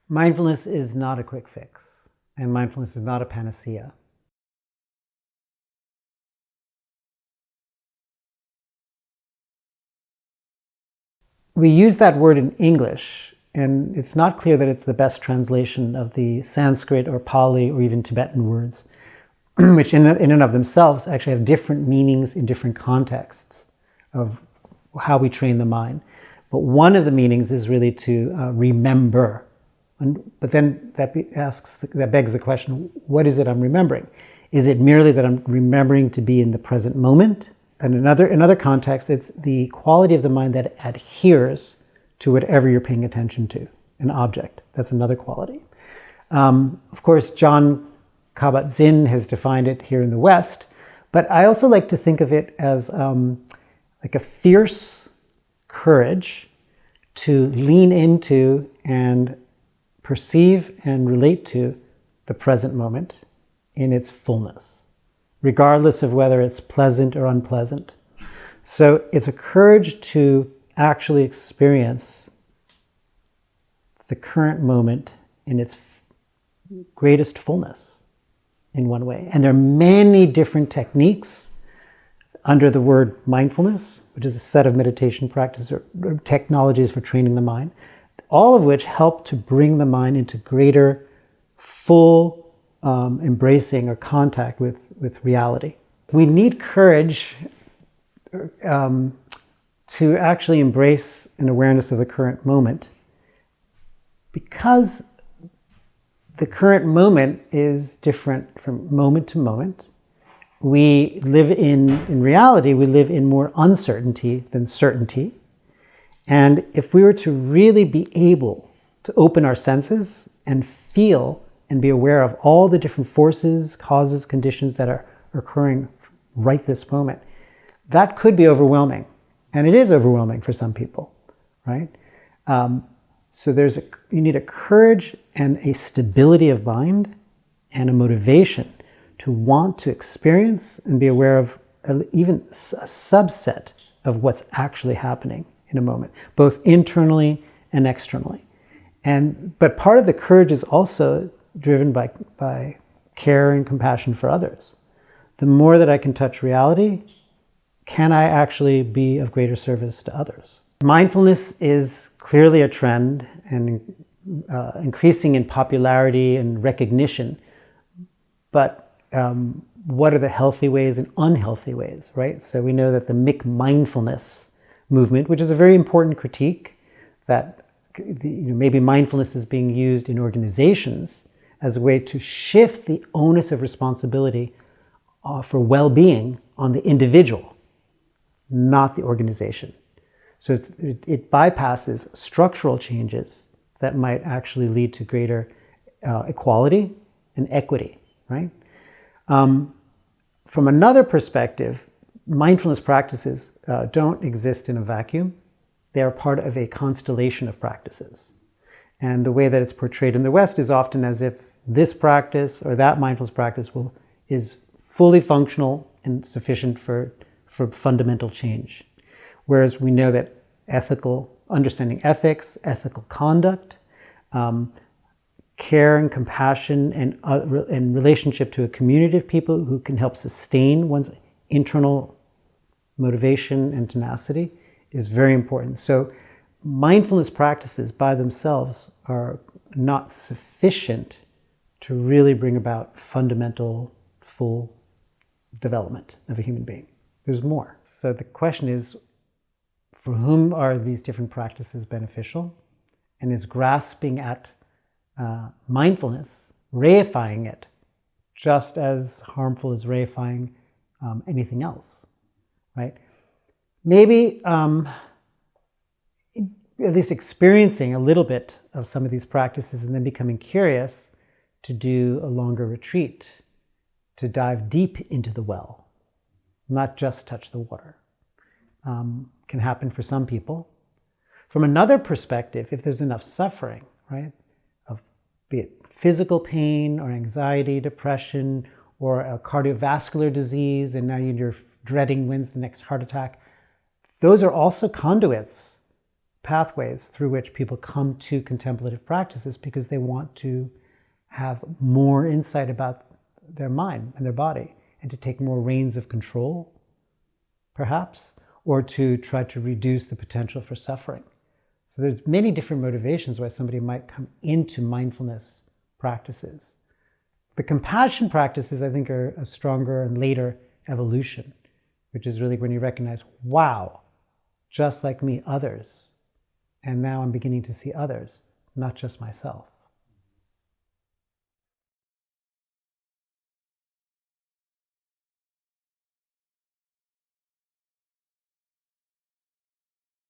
Mindfulness is not a quick fix, and mindfulness is not a panacea. We use that word in English, and it's not clear that it's the best translation of the Sanskrit or Pali or even Tibetan words, which in and of themselves actually have different meanings in different contexts of how we train the mind. But one of the meanings is really to remember. But then that begs the question, what is it I'm remembering? Is it merely that I'm remembering to be in the present moment? And in other contexts, it's the quality of the mind that adheres to whatever you're paying attention to, an object. That's another quality. Of course, John Kabat-Zinn has defined it here in the West, but I also like to think of it as like a fierce courage to lean into and perceive and relate to the present moment in its fullness, regardless of whether it's pleasant or unpleasant. So it's a courage to actually experience the current moment in its greatest fullness in one way. And there are many different techniques under the word mindfulness, which is a set of meditation practices or technologies for training the mind, all of which help to bring the mind into greater full embracing or contact with reality. We need courage to actually embrace an awareness of the current moment, because the current moment is different from moment to moment. We live in reality, we live in more uncertainty than certainty. And if we were to really be able to open our senses and feel and be aware of all the different forces, causes, conditions that are occurring right this moment, that could be overwhelming. And it is overwhelming for some people, right? So you need a courage and a stability of mind and a motivation to want to experience and be aware of even a subset of what's actually happening in a moment, both internally and externally. But part of the courage is also driven by care and compassion for others. The more that I can touch reality, can I actually be of greater service to others? Mindfulness is clearly a trend and increasing in popularity and recognition. But what are the healthy ways and unhealthy ways, right? So we know that the McMindfulness movement, which is a very important critique, that maybe mindfulness is being used in organizations as a way to shift the onus of responsibility for well-being on the individual, not the organization. So it bypasses structural changes that might actually lead to greater equality and equity, right? From another perspective, mindfulness practices don't exist in a vacuum. They are part of a constellation of practices. And the way that it's portrayed in the West is often as if this practice or that mindfulness practice is fully functional and sufficient for fundamental change. Whereas we know that understanding ethics, ethical conduct, care and compassion and relationship to a community of people who can help sustain one's internal motivation and tenacity is very important. So mindfulness practices by themselves are not sufficient to really bring about fundamental, full development of a human being. There's more. So the question is, for whom are these different practices beneficial? And is grasping at mindfulness, reifying it, just as harmful as reifying anything else, right? Maybe at least experiencing a little bit of some of these practices and then becoming curious to do a longer retreat, to dive deep into the well, not just touch the water. Can happen for some people. From another perspective, if there's enough suffering, right, be it physical pain or anxiety, depression, or a cardiovascular disease, and now you're dreading when's the next heart attack, those are also conduits pathways through which people come to contemplative practices because they want to have more insight about their mind and their body and to take more reins of control, perhaps, or to try to reduce the potential for suffering. So there's many different motivations why somebody might come into mindfulness practices. The compassion practices, I think, are a stronger and later evolution, which is really when you recognize, wow, just like me, others. And now I'm beginning to see others, not just myself.